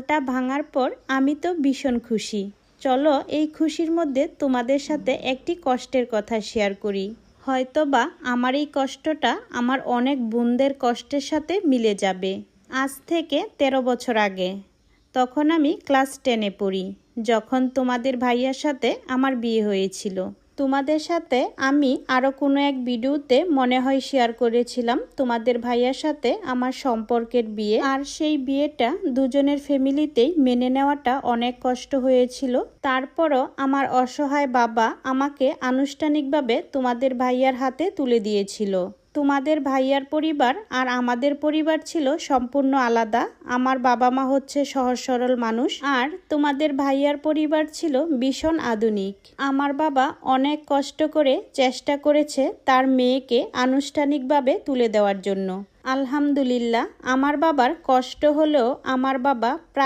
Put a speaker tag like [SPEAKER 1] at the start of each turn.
[SPEAKER 1] টা ভাঙার পর আমি তো ভীষণ খুশি। চলো এই খুশির মধ্যে তোমাদের সাথে একটি কষ্টের কথা শেয়ার করি। হয়তোবা আমার এই কষ্টটা আমার অনেক বোনদের কষ্টের সাথে মিলে যাবে। আজ থেকে 13 বছর আগে, তখন আমি ক্লাস 10-এ পড়ি, যখন তোমাদের ভাইয়ার সাথে আমার বিয়ে হয়েছিল। তোমাদের সাথে আমি আরও কোনো এক ভিডিওতে মনে হয় শেয়ার করেছিলাম তোমাদের ভাইয়ার সাথে আমার সম্পর্কের বিয়ে। আর সেই বিয়েটা দুজনের ফ্যামিলিতেই মেনে নেওয়াটা অনেক কষ্ট হয়েছিল। তারপরও আমার অসহায় বাবা আমাকে আনুষ্ঠানিকভাবে তোমাদের ভাইয়ার হাতে তুলে দিয়েছিল। তোমাদের ভাইয়ার পরিবার আর আমাদের পরিবার ছিল সম্পূর্ণ আলাদা। আমার বাবা মা হচ্ছে সহজ সরল মানুষ, আর তোমাদের ভাইয়ার পরিবার ছিল ভীষণ আধুনিক। আমার বাবা অনেক কষ্ট করে চেষ্টা করেছে তার মেয়েকে আনুষ্ঠানিকভাবে তুলে দেওয়ার জন্য। আলহামদুলিল্লাহ, আমার বাবার কষ্ট হলেও আমার বাবা